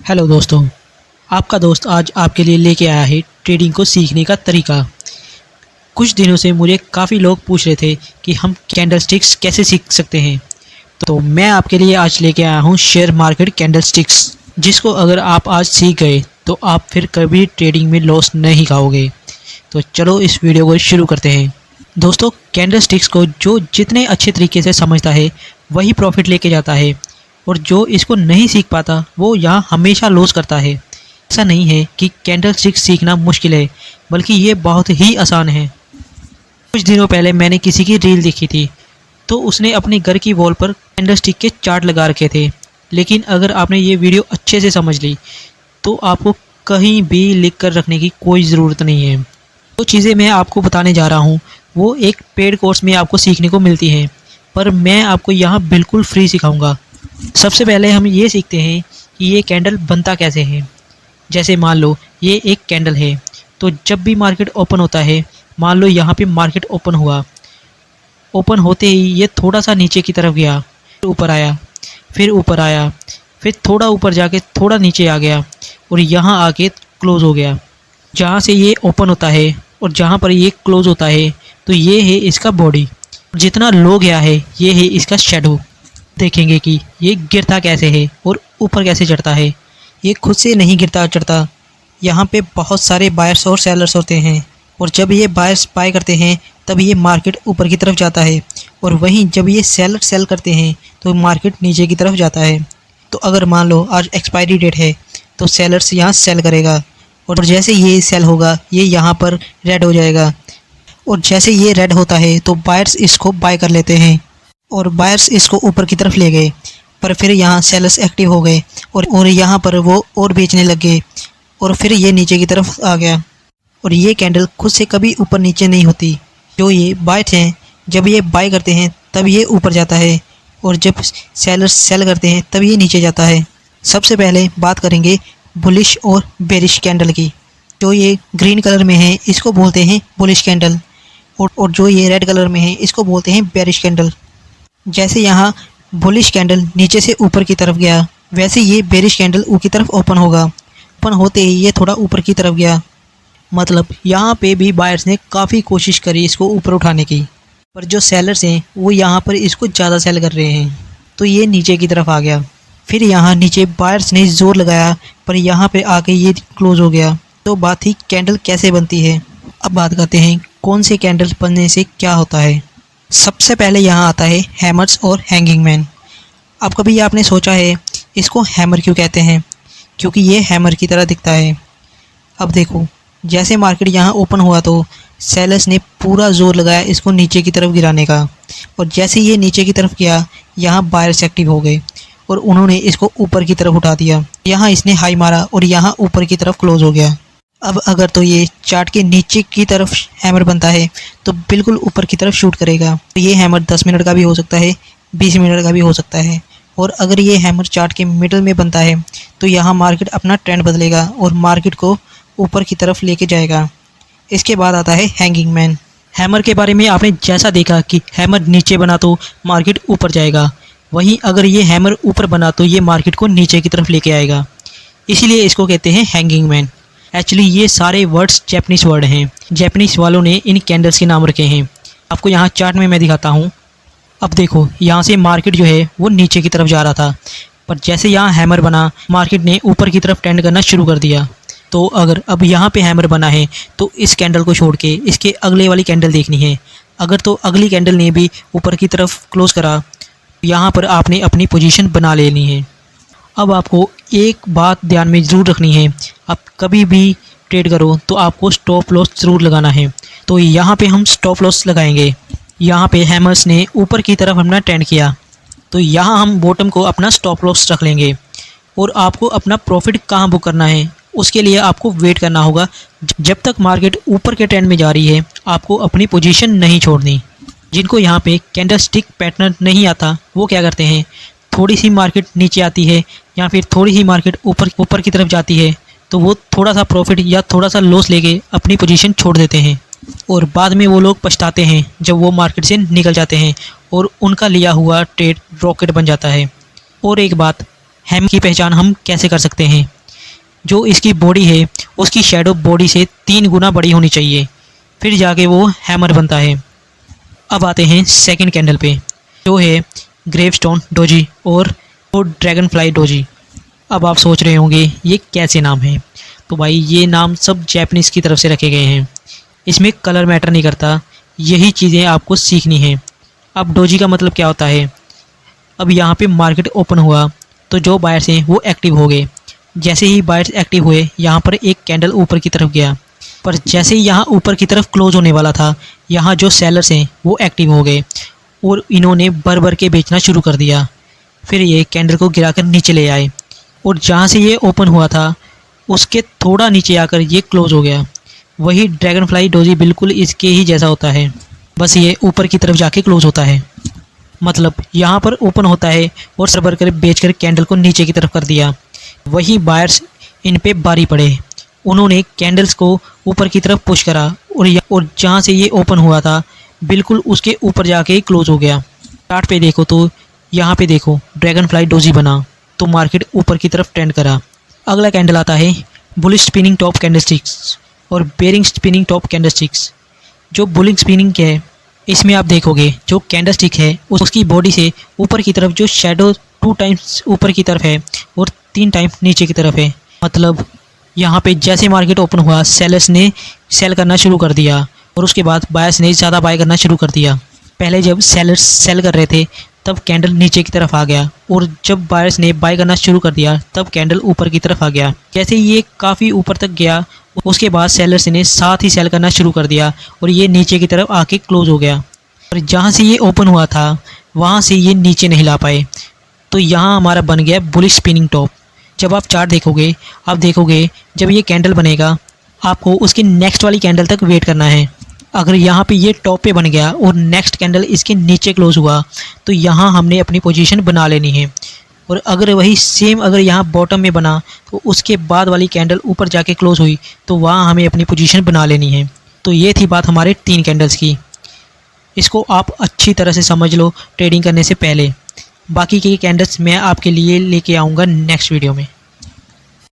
Hello दोस्तों, आपका दोस्त आज आपके लिए लेके आया है ट्रेडिंग को सीखने का तरीका। कुछ दिनों से मुझे काफ़ी लोग पूछ रहे थे कि हम कैंडलस्टिक्स कैसे सीख सकते हैं। तो मैं आपके लिए आज लेके आया हूँ शेयर मार्केट कैंडलस्टिक्स, जिसको अगर आप आज सीख गए तो आप फिर कभी ट्रेडिंग में लॉस नहीं खाओगे। तो चलो इस वीडियो को शुरू करते हैं। दोस्तों, कैंडलस्टिक्स को जो जितने अच्छे तरीके से समझता है वही प्रॉफिट लेके जाता है, और जो इसको नहीं सीख पाता वो यहाँ हमेशा लॉस करता है। ऐसा नहीं है कि कैंडलस्टिक्स सीखना मुश्किल है, बल्कि ये बहुत ही आसान है। कुछ दिनों पहले मैंने किसी की रील देखी थी, तो उसने अपने घर की वॉल पर कैंडलस्टिक के चार्ट लगा रखे थे। लेकिन अगर आपने ये वीडियो अच्छे से समझ ली तो आपको कहीं भी लिख कर रखने की कोई ज़रूरत नहीं है। जो चीज़ें मैं आपको बताने जा रहा हूँ वो एक पेड कोर्स में आपको सीखने को मिलती हैं, पर मैं आपको यहाँ बिल्कुल फ्री सिखाऊंगा। सबसे पहले हम ये सीखते हैं कि ये कैंडल बनता कैसे है। जैसे मान लो ये एक कैंडल है, तो जब भी मार्केट ओपन होता है, मान लो यहाँ पे मार्केट ओपन हुआ, ओपन होते ही ये थोड़ा सा नीचे की तरफ गया, फिर ऊपर आया, फिर ऊपर आया, फिर थोड़ा ऊपर जाके थोड़ा नीचे आ गया और यहाँ आके क्लोज़ हो गया। जहाँ से ये ओपन होता है और जहाँ पर ये क्लोज़ होता है, तो ये है इसका बॉडी। जितना लो गया है ये है इसका शेडो। देखेंगे कि ये गिरता कैसे है और ऊपर कैसे चढ़ता है। ये खुद से नहीं गिरता चढ़ता, यहाँ पे बहुत सारे बायर्स और सेलर्स होते हैं, और जब ये बायर्स बाय करते हैं तब ये मार्केट ऊपर की तरफ जाता है, और वहीं जब ये सेलर सेल करते हैं तो मार्केट नीचे की तरफ जाता है। तो अगर मान लो आज एक्सपायरी डेट है तो सेलर्स यहाँ सेल करेगा, और जैसे ये सेल होगा ये यहाँ पर रेड हो जाएगा, और जैसे ये रेड होता है तो बायर्स इसको बाय कर लेते हैं, और बायर्स इसको ऊपर की तरफ ले गए। पर फिर यहाँ सेलर्स एक्टिव हो गए और यहाँ पर वो और बेचने लग गए, और फिर ये नीचे की तरफ आ गया। और ये कैंडल खुद से कभी ऊपर नीचे नहीं होती। जो ये बायर्स हैं जब ये बाय करते हैं तब ये ऊपर जाता है, और जब सेलर्स सेल करते हैं तब ये नीचे जाता है। सबसे पहले बात करेंगे बुलिश और बेरिश कैंडल की। जो ये ग्रीन कलर में है इसको बोलते हैं बुलिश कैंडल, और जो ये रेड कलर में है इसको बोलते हैं बेरिश कैंडल। जैसे यहाँ बुलिश कैंडल नीचे से ऊपर की तरफ गया, वैसे ये बेरिश कैंडल ऊपर की तरफ ओपन होगा। ओपन होते ही ये थोड़ा ऊपर की तरफ गया, मतलब यहाँ पे भी बायर्स ने काफ़ी कोशिश करी इसको ऊपर उठाने की, पर जो सेलर्स हैं वो यहाँ पर इसको ज़्यादा सेल कर रहे हैं, तो ये नीचे की तरफ आ गया। फिर यहाँ नीचे बायर्स ने ज़ोर लगाया, पर यहाँ पे आके ये क्लोज़ हो गया। तो बात थी कैंडल कैसे बनती है। अब बात करते हैं कौन से कैंडल बनने से क्या होता है। सबसे पहले यहाँ आता है हैमर्स और हैंगिंग मैन। अब कभी आपने सोचा है इसको हैमर क्यों कहते हैं? क्योंकि ये हैमर की तरह दिखता है। अब देखो, जैसे मार्केट यहाँ ओपन हुआ तो सेलर्स ने पूरा जोर लगाया इसको नीचे की तरफ गिराने का, और जैसे ये नीचे की तरफ गया यहाँ बायर्स एक्टिव हो गए और उन्होंने इसको ऊपर की तरफ उठा दिया। यहाँ इसने हाई मारा और यहाँ ऊपर की तरफ क्लोज हो गया। अब अगर तो ये चार्ट के नीचे की तरफ हैमर बनता है तो बिल्कुल ऊपर की तरफ शूट करेगा। तो ये हैमर 10 मिनट का भी हो सकता है, 20 मिनट का भी हो सकता है। और अगर ये हैमर चार्ट के मिडल में बनता है तो यहाँ मार्केट अपना ट्रेंड बदलेगा और मार्केट को ऊपर की तरफ लेके जाएगा। इसके बाद आता है हैंगिंग मैन। हैमर के बारे में आपने जैसा देखा कि हैमर नीचे बना तो मार्केट ऊपर जाएगा, वहीं अगर ये हैमर ऊपर बना तो ये मार्केट को नीचे की तरफ लेके आएगा, इसीलिए इसको कहते हैं हैंगिंग मैन। एक्चुअली ये सारे वर्ड्स जैपनीज़ वर्ड हैं, जैपनीज़ वालों ने इन कैंडल्स के नाम रखे हैं। आपको यहाँ चार्ट में मैं दिखाता हूँ। अब देखो, यहाँ से मार्केट जो है वो नीचे की तरफ जा रहा था, पर जैसे यहाँ हैमर बना मार्केट ने ऊपर की तरफ ट्रेंड करना शुरू कर दिया। तो अगर अब यहाँ पे हैमर बना है तो इस कैंडल को छोड़ के इसके अगले वाली कैंडल देखनी है। अगर तो अगली कैंडल ने भी ऊपर की तरफ क्लोज करा, यहाँ पर आपने अपनी पोजीशन बना लेनी है। अब आपको एक बात ध्यान में ज़रूर रखनी है, आप कभी भी ट्रेड करो तो आपको स्टॉप लॉस ज़रूर लगाना है। तो यहाँ पे हम स्टॉप लॉस लगाएंगे। यहाँ पे हैमर्स ने ऊपर की तरफ अपना ट्रेंड किया, तो यहाँ हम बॉटम को अपना स्टॉप लॉस रख लेंगे। और आपको अपना प्रॉफिट कहाँ बुक करना है, उसके लिए आपको वेट करना होगा। जब तक मार्केट ऊपर के ट्रेंड में जा रही है आपको अपनी पोजीशन नहीं छोड़नी। जिनको यहाँ पे कैंडलस्टिक पैटर्न नहीं आता वो क्या करते हैं, थोड़ी सी मार्केट नीचे आती है या फिर थोड़ी ही मार्केट ऊपर की तरफ जाती है तो वो थोड़ा सा प्रॉफिट या थोड़ा सा लॉस लेके अपनी पोजीशन छोड़ देते हैं, और बाद में वो लोग पछताते हैं जब वो मार्केट से निकल जाते हैं और उनका लिया हुआ ट्रेड रॉकेट बन जाता है। और एक बात, हैमर की पहचान हम कैसे कर सकते हैं? जो इसकी बॉडी है उसकी शेडो बॉडी से 3 गुना बड़ी होनी चाहिए, फिर जाके वो हैमर बनता है। अब आते हैं सेकंड कैंडल पे, जो है ग्रेवस्टोन डोजी और ड्रैगनफ्लाई डोजी। अब आप सोच रहे होंगे ये कैसे नाम है। तो भाई ये नाम सब जैपनीज़ की तरफ से रखे गए हैं, इसमें कलर मैटर नहीं करता, यही चीज़ें आपको सीखनी हैं। अब डोजी का मतलब क्या होता है। अब यहाँ पे मार्केट ओपन हुआ तो जो बायर्स हैं वो एक्टिव हो गए। जैसे ही बायर्स एक्टिव हुए यहाँ पर एक कैंडल ऊपर की तरफ गया, पर जैसे ही यहाँ ऊपर की तरफ क्लोज होने वाला था, यहाँ जो सेलर्स हैं वो एक्टिव हो गए और इन्होंने भर भर के बेचना शुरू कर दिया। फिर ये कैंडल को गिराकर नीचे ले आए और जहाँ से ये ओपन हुआ था उसके थोड़ा नीचे आकर ये क्लोज हो गया। वही ड्रैगनफ्लाई डोजी बिल्कुल इसके ही जैसा होता है, बस ये ऊपर की तरफ जाके क्लोज होता है। मतलब यहाँ पर ओपन होता है और सर भर कर बेच कर कैंडल को नीचे की तरफ कर दिया। वही बायर्स इन पे भारी पड़े, उन्होंने कैंडल्स को ऊपर की तरफ पुश करा और जहाँ से ये ओपन हुआ था बिल्कुल उसके ऊपर जाके ही क्लोज हो गया। चार्ट पे देखो तो यहाँ पे देखो ड्रैगनफ्लाई डोजी बना तो मार्केट ऊपर की तरफ ट्रेंड करा। अगला कैंडल आता है बुलिश स्पिनिंग टॉप कैंडलस्टिक्स और बेरिंग स्पिनिंग टॉप कैंडलस्टिक्स। जो बुलिंग स्पिनिंग है इसमें आप देखोगे जो कैंडलस्टिक है उसकी बॉडी से ऊपर की तरफ जो शेडो 2 टाइम्स ऊपर की तरफ है और 3 टाइम नीचे की तरफ है। मतलब यहाँ पे जैसे मार्केट ओपन हुआ सेलर्स ने सेल करना शुरू कर दिया और उसके बाद बायर्स ने ज़्यादा बाय करना शुरू कर दिया। पहले जब सेलर्स सेल कर रहे थे तब कैंडल नीचे की तरफ आ गया और जब बायर्स ने बाय करना शुरू कर दिया तब कैंडल ऊपर की तरफ आ गया। जैसे ये काफ़ी ऊपर तक गया उसके बाद सेलर्स ने साथ ही सेल करना शुरू कर दिया और ये नीचे की तरफ आके क्लोज हो गया। और जहाँ से ये ओपन हुआ था वहाँ से ये नीचे नहीं ला पाए, तो यहाँ हमारा बन गया बुलिश स्पिनिंग टॉप। जब आप चार्ट देखोगे आप देखोगे जब ये कैंडल बनेगा आपको उसकी नेक्स्ट वाली कैंडल तक वेट करना है। अगर यहाँ पे ये टॉप पे बन गया और नेक्स्ट कैंडल इसके नीचे क्लोज हुआ तो यहाँ हमने अपनी पोजीशन बना लेनी है। और अगर वही सेम अगर यहाँ बॉटम में बना तो उसके बाद वाली कैंडल ऊपर जाके क्लोज हुई तो वहाँ हमें अपनी पोजीशन बना लेनी है। तो ये थी बात हमारे 3 कैंडल्स की। इसको आप अच्छी तरह से समझ लो ट्रेडिंग करने से पहले। बाकी के कैंडल्स मैं आपके लिए लेके आऊँगा नेक्स्ट वीडियो में।